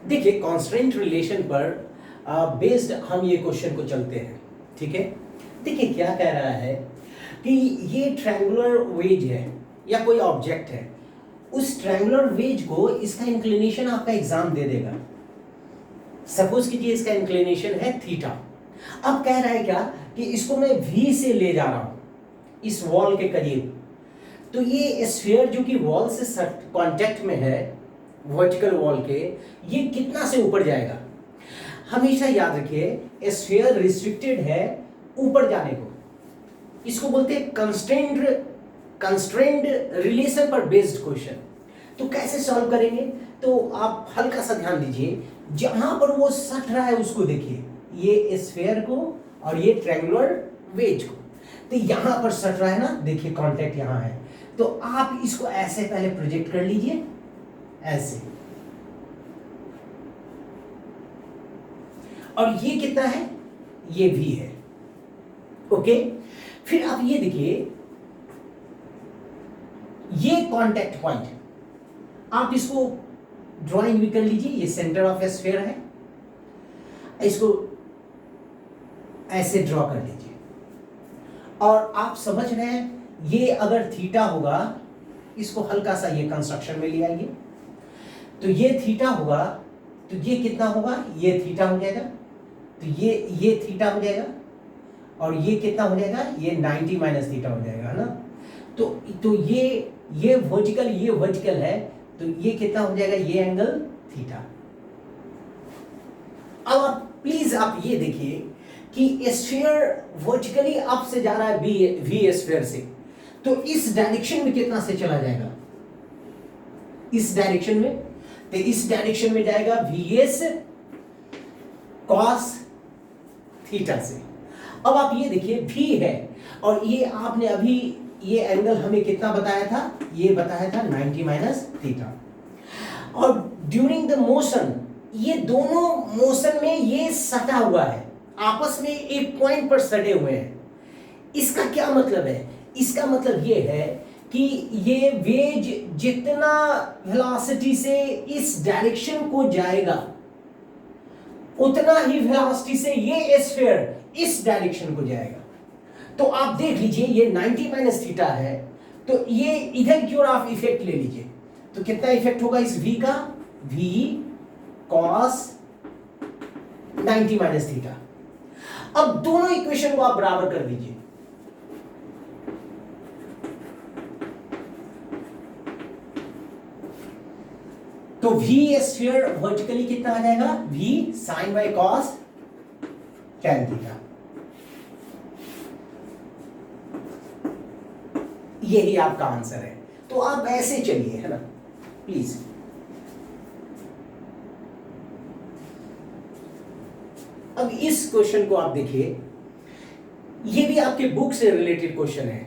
देखिए constant relation पर based हम ये क्वेश्चन को चलते हैं, ठीक है। देखिए क्या कह रहा है कि ये ट्रायंगुलर वेज है या कोई ऑब्जेक्ट है, उस ट्रायंगुलर वेज को इसका इंक्लिनेशन आपका एग्जाम दे देगा। सपोज कीजिए इसका इंक्लिनेशन है थीटा। अब कह रहा है क्या कि इसको मैं v से ले जा रहा हूं इस वॉल के करीब, तो ये स्फीयर जो कि वॉल से कांटेक्ट में है, वर्टिकल वॉल के, ये कितना से ऊपर जाएगा। हमेशा याद रखिए स्फीयर रिस्ट्रिक्टेड है ऊपर जाने को, इसको बोलते हैं कंस्ट्रेंड रिलेशन पर बेस्ड क्वेश्चन। तो कैसे सॉल्व करेंगे, तो आप हल्का सा ध्यान दीजिए, जहां पर वो सट रहा है उसको देखिए, ये स्फीयर को और ये ट्रायंगुलर वेज को, तो यहां पर सट रहा है ना, देखिए कांटेक्ट यहां है, तो आप इसको ऐसे पहले प्रोजेक्ट कर लीजिए, ऐसे, और ये कितना है, ये भी है, ओके। फिर आप ये देखिए, ये कांटेक्ट पॉइंट, आप इसको ड्राइंग भी कर लीजिए, ये सेंटर ऑफ स्फीयर है, इसको ऐसे ड्रॉ कर लीजिए, और आप समझ रहे हैं ये अगर थीटा होगा, इसको हल्का सा ये कंस्ट्रक्शन में ले आइए, तो ये थीटा होगा, तो ये कितना होगा, ये थीटा हो जाएगा, तो ये थीटा हो जाएगा, और ये कितना हो जाएगा, ये 90 माइनस थीटा हो जाएगा, है ना। तो ये वर्टिकल है, तो ये कितना हो जाएगा, ये एंगल थीटा। अब आप प्लीज आप ये देखिए कि स्फीयर वर्टिकली अप से जा रहा है वी स्फीयर से, तो इस डायरेक्शन में कितना से चला जाएगा, इस डायरेक्शन में, तो इस डायरेक्शन में जाएगा वीएस कॉस थीटा से। अब आप ये देखिए v है, और ये आपने अभी ये एंगल हमें कितना बताया था, ये बताया था 90 माइनस थीटा, और ड्यूरिंग द मोशन ये दोनों मोशन में ये सटा हुआ है, आपस में एक पॉइंट पर सटे हुए हैं। इसका क्या मतलब है, इसका मतलब ये है कि ये वेज जितना वेलोसिटी से इस डायरेक्शन को जाएगा, उतना ही वेलोसिटी से ये स्फीयर इस डायरेक्शन को जाएगा। तो आप देख लीजिए ये 90 माइनस थीटा है, तो ये इधर की ओर आप इफेक्ट ले लीजिए, तो कितना इफेक्ट होगा इस v का, v cos 90 माइनस थीटा। अब दोनों इक्वेशन को आप बराबर कर दीजिए, तो v स्फीयर वर्टिकली कितना आ जाएगा, v sin by cos tan theta. यही आपका आंसर है। तो आप ऐसे चलिए, है ना, प्लीज। अब इस क्वेश्चन को आप देखिए, ये भी आपके बुक से रिलेटेड क्वेश्चन है।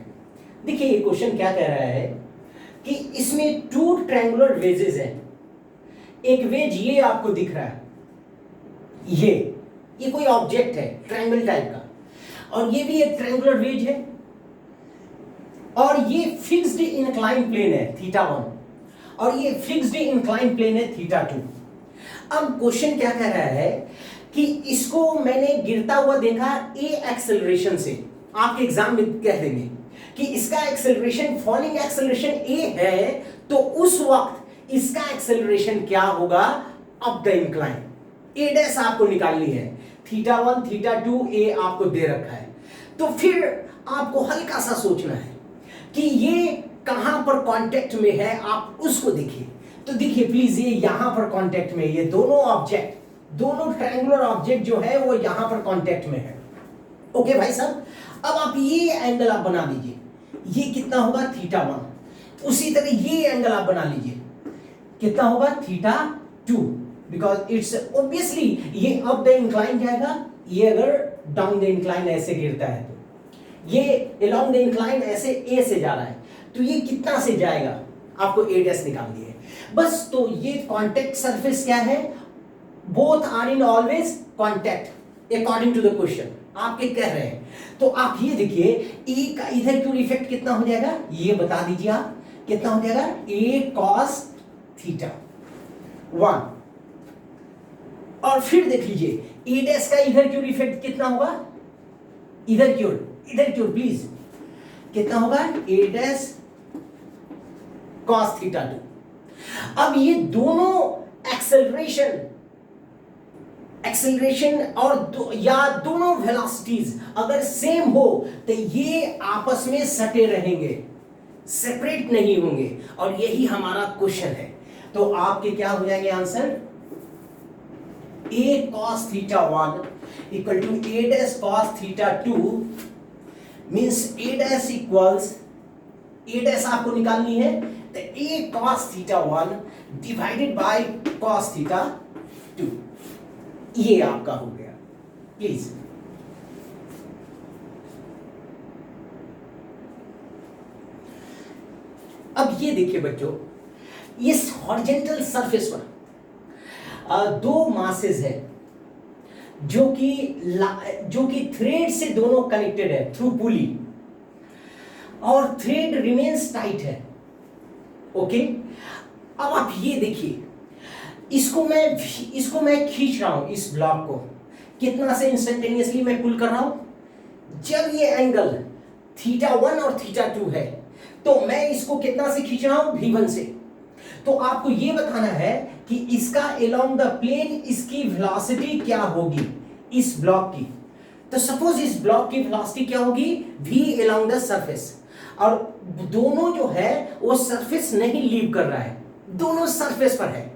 देखिए ये क्वेश्चन क्या कह रहा है कि इसमें टू ट्रायंगुलर वेजेस हैं, एक वेज ये आपको दिख रहा है, ये कोई ऑब्जेक्ट है ट्रायंगल टाइप का, और ये भी एक ट्रायंगुलर वेज है, और ये फिक्स्ड इंक्लाइन प्लेन है थीटा 1, और ये फिक्स्ड इंक्लाइन प्लेन है थीटा 2। अब क्वेश्चन क्या कह रहा है कि इसको मैंने गिरता हुआ देखा ए एक्सेलरेशन से, आपके एग्जाम में कह देंगे कि इसका एक्सेलरेशन फॉलिंग एक्सेलरेशन ए है, तो उस वक्त इसका एक्सेलरेशन क्या होगा, up the incline. A dash आपको निकालनी है, थीटा 1 थीटा 2 ए आपको दे रखा है, तो फिर आपको हल्का सा सोचना है कि ये कहां पर कांटेक्ट में है, आप उसको देखिए। तो देखिए प्लीज, ये यहां पर कांटेक्ट में, ये दोनों ऑब्जेक्ट, दोनों ट्रायंगुलर ऑब्जेक्ट जो है वो यहां पर कांटेक्ट में है, ओके भाई साहब। अब आप ये एंगल आप बना लीजिए, ये कितना होगा, थीटा 1। उसी तरह ये एंगल आप बना लीजिए, कितना होगा, थीटा 2, बिकॉज इट्स ऑब्वियसली ये अप द इंक्लाइन जाएगा, ये अगर डाउन द इंक्लाइन ऐसे गिरता है, तो ये along द इंक्लाइन ऐसे ए से जा रहा है, तो ये कितना से जाएगा, आपको ए डैश निकालनी है बस। तो ये कांटेक्ट सरफेस क्या है, both are in always contact according to the question, आपके कह रहे हैं। तो आप ये देखिए ए का इधर क्यों इफेक्ट कितना हो जाएगा, ये बता दीजिए आप, कितना हो जाएगा, ए कॉस थीटा 1, और फिर देख लीजिए ए डैश का इधर की ओर इफेक्ट कितना होगा, इधर की ओर प्लीज, कितना होगा ए डैश cos थीटा 2। अब ये दोनों एक्सेलरेशन और या दोनों वेलोसिटीज अगर सेम हो तो ये आपस में सटे रहेंगे, सेपरेट नहीं होंगे, और यही हमारा क्वेश्चन है। तो आपके क्या हो जाएंगे answer, a cos theta 1 equal to a dash cos theta 2 means a dash equals, a dash आपको निकालनी है तो a cos theta 1 divided by cos theta 2, ये आपका हो गया। प्लीज अब ये देखिए बच्चों, इस हॉरिजॉन्टल सरफेस पर दो मासेस है जो कि थ्रेड से दोनों कनेक्टेड है थ्रू पुली, और थ्रेड रिमेन्स टाइट है। ओके, अब आप ये देखिए, इसको मैं खींच रहा हूं, इस ब्लॉक को कितना से इंस्टेंटेनियसली मैं पुल कर रहा हूं, जब ये एंगल थीटा 1 और थीटा 2 है तो मैं इसको कितना से खींच रहा हूं, V1 से। तो आपको ये बताना है कि इसका अलोंग द प्लेन इसकी वेलोसिटी क्या होगी इस ब्लॉक की। तो सपोज इस ब्लॉक की वेलोसिटी क्या होगी, v अलोंग द सरफेस, और दोनों जो है वो सरफेस नहीं लीव कर रहा है, दोनों सरफेस पर है।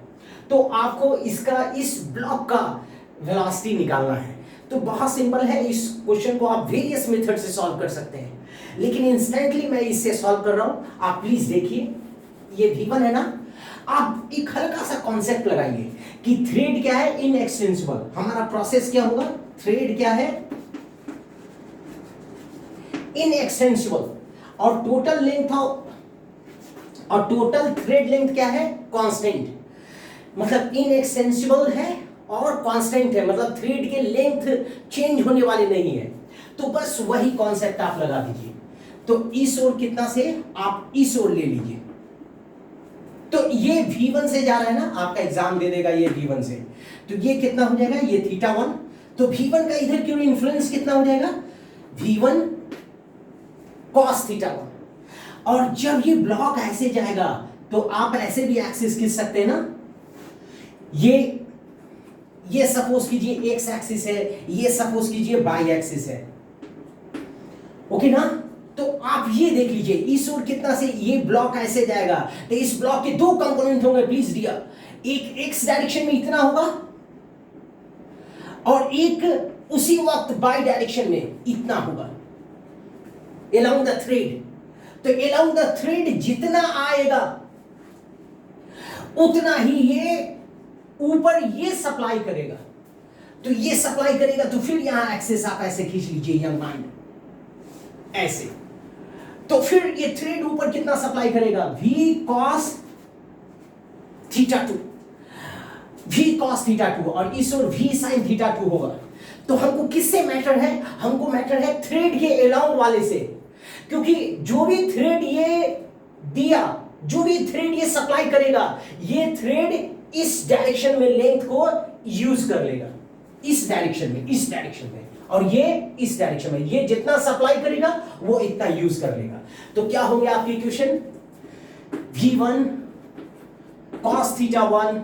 तो आपको इसका इस ब्लॉक का वेलोसिटी निकालना है। तो बहुत सिंपल है, इस क्वेश्चन को आप वेरियस मेथड से सॉल्व कर सकते हैं, लेकिन इंस्टेंटली मैं इससे सॉल्व कर रहा हूं। आप प्लीज देखिए, ये V1 है ना, आप एक हल्का सा कॉन्सेप्ट लगाइए कि थ्रेड क्या है, इनएक्सटेंसिबल। हमारा प्रोसेस क्या होगा, थ्रेड क्या है, इनएक्सटेंसिबल, और टोटल लेंथ और टोटल थ्रेड लेंथ क्या है, कांस्टेंट। मतलब इनएक्सटेंसिबल है और कांस्टेंट है, मतलब थ्रेड के लेंथ चेंज होने वाले नहीं है। तो बस वही कॉन्सेप्ट आप लगा दीजिए। तो इस ओर कितना से, आप इस ओर ले लीजिए। तो ये V1 से जा रहा है ना, आपका एग्जाम दे देगा ये V1 से, तो ये कितना हो जाएगा, ये थीटा 1। तो V1 का इधर की ओर इन्फ्लुएंस कितना हो जाएगा, V1 cos थीटा 1। और जब ये ब्लॉक ऐसे जाएगा तो आप ऐसे भी एक्सिस खींच सकते हैं ना, ये सपोज कीजिए एक्स एक्सिस है, ये सपोज कीजिए वाई एक्सिस है। ओके ना, तो आप ये देख लीजिए, इस ओर कितना से ये ब्लॉक ऐसे जाएगा तो इस ब्लॉक के दो कंपोनेंट होंगे प्लीज डियर, एक एक्स डायरेक्शन में इतना होगा और एक उसी वक्त वाई डायरेक्शन में इतना होगा अलोंग द थ्रेड। तो अलोंग द थ्रेड जितना आएगा उतना ही ये ऊपर ये सप्लाई करेगा। तो ये सप्लाई करेगा तो फिर यहां एक्सेस आप ऐसे खींच लीजिए यंग माइंड, ऐसे। तो फिर ये थ्रेड ऊपर कितना सप्लाई करेगा, v cos theta 2, v cos theta 2, और इस ओर v sin थीटा 2 होगा। तो हमको किससे मैटर है, हमको मैटर है थ्रेड के अलाउंग वाले से, क्योंकि जो भी थ्रेड ये दिया, जो भी थ्रेड ये सप्लाई करेगा, ये थ्रेड इस डायरेक्शन में लेंथ को यूज कर लेगा, इस डायरेक्शन में, इस डायरेक्शन में, और ये इस डायरेक्शन में, ये जितना सप्लाई करेगा वो इतना यूज कर लेगा। तो क्या होंगे आपके equation, V1 cos theta 1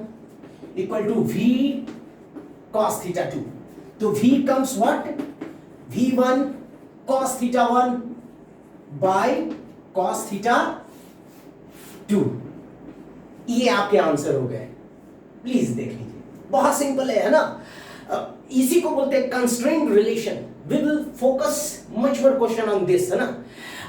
equal to V cos theta 2। तो V comes what, V1 cos theta 1 by cos theta 2। ये आपके आंसर हो गए। प्लीज देख लीजिए, बहुत सिंपल है ना। इसी को बोलते हैं constraint relation. We will focus much more question on this, है ना।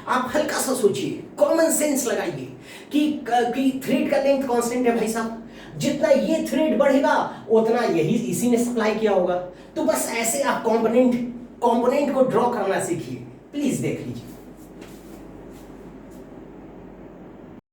आप हल्का सा सोचिए, कॉमन सेंस लगाइए कि थ्रेड का लेंथ कांस्टेंट है भाई साहब, जितना ये थ्रेड बढ़ेगा उतना यही इसी ने सप्लाई किया होगा। तो बस ऐसे आप कंपोनेंट को ड्रॉ करना सीखिए। प्लीज देख लीजिए।